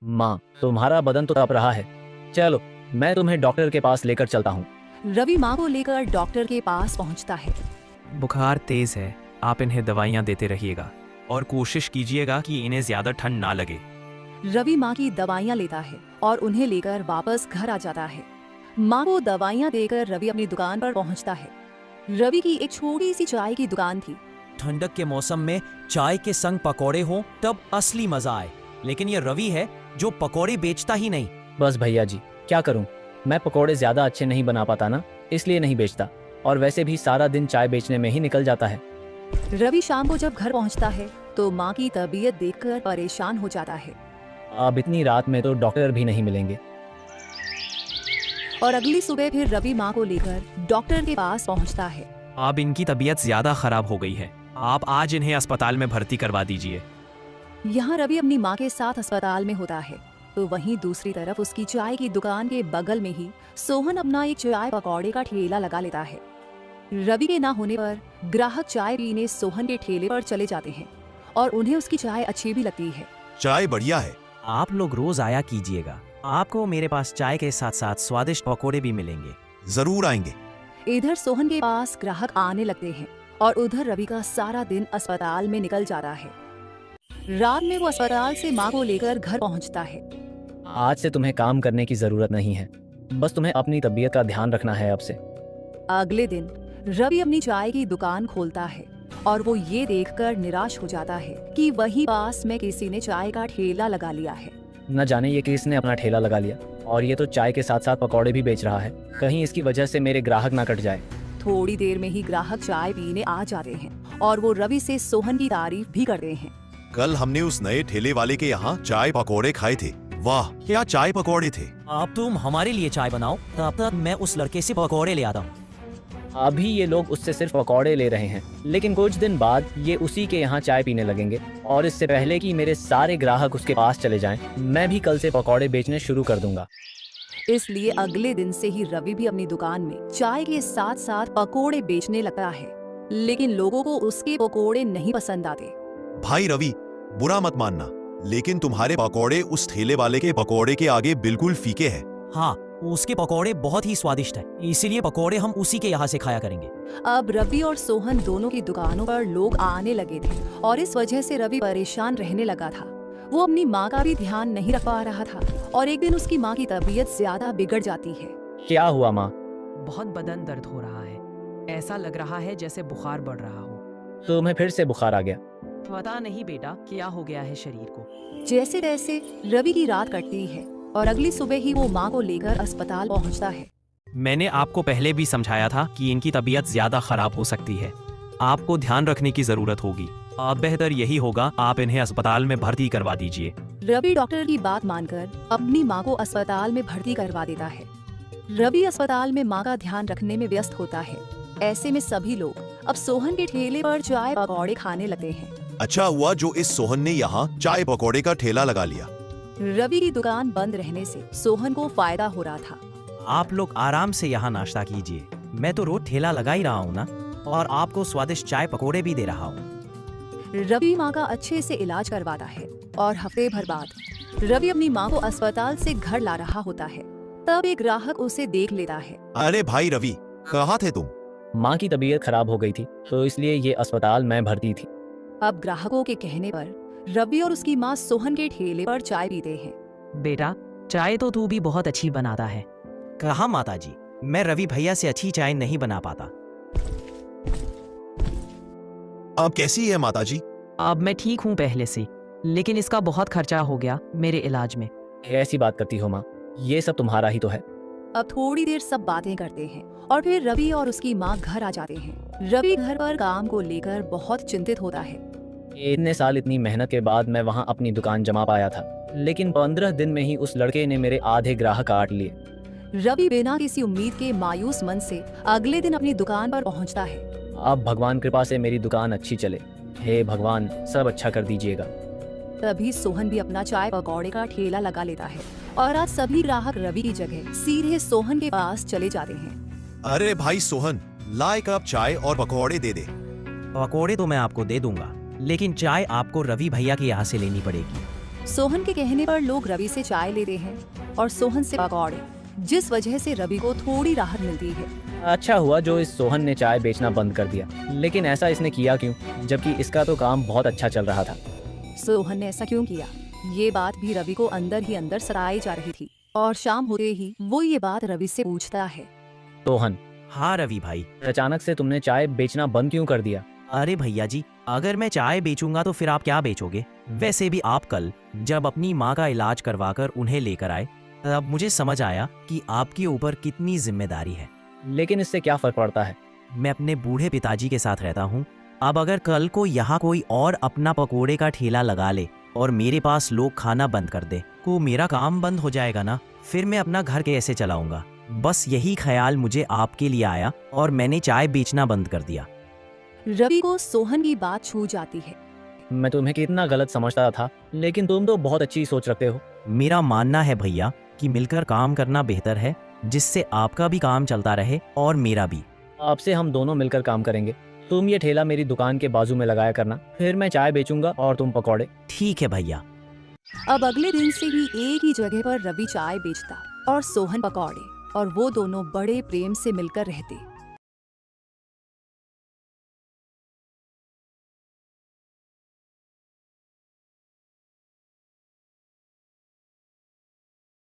माँ, तुम्हारा बदन तो तप रहा है। चलो, मैं तुम्हें डॉक्टर के पास लेकर चलता हूँ। रवि माँ को लेकर डॉक्टर के पास पहुंचता है। बुखार तेज है, आप इन्हें दवाइयाँ देते रहिएगा और कोशिश कीजिएगा कि इन्हें ज्यादा ठंड ना लगे। रवि माँ की दवाइयाँ लेता है और उन्हें लेकर वापस घर आ जाता है। माँ को दवाइयाँ देकर रवि अपनी दुकान पर पहुंचता है। रवि की एक छोटी सी चाय की दुकान थी। ठंडक के मौसम में चाय के संग पकौड़े हों तब असली मजा आए। लेकिन ये रवि है जो पकौड़े बेचता ही नहीं। बस भैया जी, क्या करूँ, मैं पकोड़े ज्यादा अच्छे नहीं बना पाता ना, इसलिए नहीं बेचता। और वैसे भी सारा दिन चाय बेचने में ही निकल जाता है। रवि शाम को जब घर पहुंचता है तो माँ की तबीयत देखकर परेशान हो जाता है। अब इतनी रात में तो डॉक्टर भी नहीं मिलेंगे। और अगली सुबह फिर रवि माँ को लेकर डॉक्टर के पास पहुंचता है। अब इनकी तबीयत ज्यादा खराब हो गई है, आप आज इन्हें अस्पताल में भर्ती करवा दीजिए। यहाँ रवि अपनी माँ के साथ अस्पताल में होता है तो वहीं दूसरी तरफ उसकी चाय की दुकान के बगल में ही सोहन अपना एक चाय पकौड़े का ठेला लगा लेता है। रवि के ना होने पर ग्राहक चाय पीने सोहन के ठेले पर चले जाते हैं और उन्हें उसकी चाय अच्छी भी लगती है। चाय बढ़िया है। आप लोग रोज आया कीजिएगा, आपको मेरे पास चाय के साथ साथ स्वादिष्ट पकौड़े भी मिलेंगे। जरूर आएंगे। इधर सोहन के पास ग्राहक आने लगते हैं और उधर रवि का सारा दिन अस्पताल में निकल जाता है। रात में वो अस्पताल से माँ को लेकर घर पहुँचता है। आज से तुम्हें काम करने की जरूरत नहीं है, बस तुम्हें अपनी तबीयत का ध्यान रखना है अब से। अगले दिन रवि अपनी चाय की दुकान खोलता है और वो ये देखकर निराश हो जाता है कि वहीं पास में किसी ने चाय का ठेला लगा लिया है। न जाने ये किसने अपना ठेला लगा लिया, और ये तो चाय के साथ साथ पकौड़े भी बेच रहा है। कहीं इसकी वजह से मेरे ग्राहक ना कट जाए। थोड़ी देर में ही ग्राहक चाय पीने आ जाते हैं और वो रवि से सोहन की तारीफ भी करते हैं। कल हमने उस नए ठेले वाले के यहाँ चाय पकौड़े खाए थे। वाह, क्या चाय पकौड़े थे। आप तुम हमारे लिए चाय बनाओ, तब तक मैं उस लड़के से पकौड़े ले आता हूँ। अभी ये लोग उससे सिर्फ पकौड़े ले रहे हैं, लेकिन कुछ दिन बाद ये उसी के यहाँ चाय पीने लगेंगे। और इससे पहले कि मेरे सारे ग्राहक उसके पास चले जाएं, मैं भी कल से पकौड़े बेचने शुरू कर दूंगा। इसलिए अगले दिन से ही रवि भी अपनी दुकान में चाय के साथ साथ पकोड़े बेचने लगता है। लेकिन लोगों को उसके पकोड़े नहीं पसंद आते। भाई रवि, बुरा मत मानना, लेकिन तुम्हारे पकौड़े उस ठेले वाले के पकौड़े के आगे बिल्कुल फीके हैं। हाँ, उसके पकौड़े बहुत ही स्वादिष्ट है, इसीलिए पकौड़े हम उसी के यहाँ से खाया करेंगे। अब रवि और सोहन दोनों की दुकानों पर लोग आने लगे थे और इस वजह से रवि परेशान रहने लगा था। वो अपनी माँ का भी ध्यान नहीं रख पा रहा था और एक दिन उसकी माँ की तबीयत ज्यादा बिगड़ जाती है। क्या हुआ माँ? बहुत बदन दर्द हो रहा है, ऐसा लग रहा है जैसे बुखार बढ़ रहा हो। तुम्हें फिर से बुखार आ गया? पता नहीं बेटा, क्या हो गया है शरीर को। जैसे तैसे रवि की रात कटती है और अगली सुबह ही वो माँ को लेकर अस्पताल पहुँचता है। मैंने आपको पहले भी समझाया था कि इनकी तबीयत ज्यादा खराब हो सकती है, आपको ध्यान रखने की जरूरत होगी। अब बेहतर यही होगा आप इन्हें अस्पताल में भर्ती करवा दीजिए। रवि डॉक्टर की बात मानकर अपनी माँ को अस्पताल में भर्ती करवा देता है। रवि अस्पताल में माँ का ध्यान रखने में व्यस्त होता है। ऐसे में सभी लोग अब सोहन के ठेले पर चाय पकौड़े खाने लगते हैं। अच्छा हुआ जो इस सोहन ने यहाँ चाय पकौड़े का ठेला लगा लिया। रवि की दुकान बंद रहने से सोहन को फायदा हो रहा था। आप लोग आराम से यहाँ नाश्ता कीजिए, मैं तो रोज ठेला लगा ही रहा हूँ ना, और आपको स्वादिष्ट चाय पकौड़े भी दे रहा हूँ। रवि माँ का अच्छे से इलाज करवाता है और हफ्ते भर बाद रवि अपनी माँ को अस्पताल से घर ला रहा होता है। तब एक ग्राहक उसे देख लेता है। अरे भाई रवि, कहाँ थे तुम? माँ की तबीयत खराब हो गई थी तो इसलिए ये अस्पताल में भर्ती थी। अब ग्राहकों के कहने पर रवि और उसकी माँ सोहन के ठेले पर चाय पीते हैं। बेटा, चाय तो तू भी बहुत अच्छी बनाता है। कहा माताजी, मैं रवि भैया से अच्छी चाय नहीं बना पाता। अब कैसी है माताजी? अब मैं ठीक हूँ पहले से, लेकिन इसका बहुत खर्चा हो गया मेरे इलाज में। ऐसी बात करती हो माँ, ये सब तुम्हारा ही तो है। अब थोड़ी देर सब बातें करते हैं और फिर रवि और उसकी माँ घर आ जाते हैं। रवि घर पर काम को लेकर बहुत चिंतित होता है। इतने साल इतनी मेहनत के बाद मैं वहाँ अपनी दुकान जमा पाया था, लेकिन 15 दिन में ही उस लड़के ने मेरे आधे ग्राहक काट लिए। रवि बिना किसी उम्मीद के मायूस मन से अगले दिन अपनी दुकान पर पहुँचता है। अब भगवान कृपा से मेरी दुकान अच्छी चले, हे भगवान सब अच्छा कर दीजिएगा। तभी सोहन भी अपना चाय पकौड़े का ठेला लगा लेता है और आज सभी ग्राहक रवि की जगह सीधे सोहन के पास चले जाते हैं। अरे भाई सोहन, ला एक कप चाय और पकौड़े दे दे। पकौड़े तो मैं आपको दे दूंगा, लेकिन चाय आपको रवि भैया के यहाँ से लेनी पड़ेगी। सोहन के कहने पर लोग रवि से चाय लेते हैं और सोहन से पकौड़े, जिस वजह से रवि को थोड़ी राहत मिलती है। अच्छा हुआ जो इस सोहन ने चाय बेचना बंद कर दिया, लेकिन ऐसा इसने किया क्यों, जबकि इसका तो काम बहुत अच्छा चल रहा था। सोहन ने ऐसा क्यों किया, ये बात भी रवि को अंदर ही अंदर सताई जा रही थी और शाम होते ही वो ये बात रवि से पूछता है। सोहन, हाँ रवि भाई। अचानक से तुमने चाय बेचना बंद क्यों कर दिया? अरे भैया जी, अगर मैं चाय बेचूंगा तो फिर आप क्या बेचोगे? वैसे भी आप कल जब अपनी माँ का इलाज करवाकर उन्हें लेकर आए, तब मुझे समझ आया कि आपके ऊपर कितनी जिम्मेदारी है। लेकिन इससे क्या फर्क पड़ता है? मैं अपने बूढ़े पिताजी के साथ रहता हूँ। अब अगर कल को यहाँ कोई और अपना पकोड़े का ठेला लगा ले और मेरे पास लोग खाना बंद कर दे, तो मेरा काम बंद हो जाएगा ना। फिर मैं अपना घर कैसे चलाऊंगा? बस यही ख्याल मुझे आपके लिए आया और मैंने चाय बेचना बंद कर दिया। रवि को सोहन की बात छू जाती है। मैं तुम्हें कितना गलत समझता था, लेकिन तुम तो बहुत अच्छी सोच रखते हो। मेरा मानना है भैया कि मिलकर काम करना बेहतर है, जिससे आपका भी काम चलता रहे और मेरा भी। आपसे हम दोनों मिलकर काम करेंगे। तुम ये ठेला मेरी दुकान के बाजू में लगाया करना, फिर मैं चाय बेचूंगा और तुम पकौड़े। ठीक है भैया। अब अगले दिन से ही एक ही जगह पर रवि चाय बेचता और सोहन पकौड़े, और वो दोनों बड़े प्रेम से मिलकर रहते।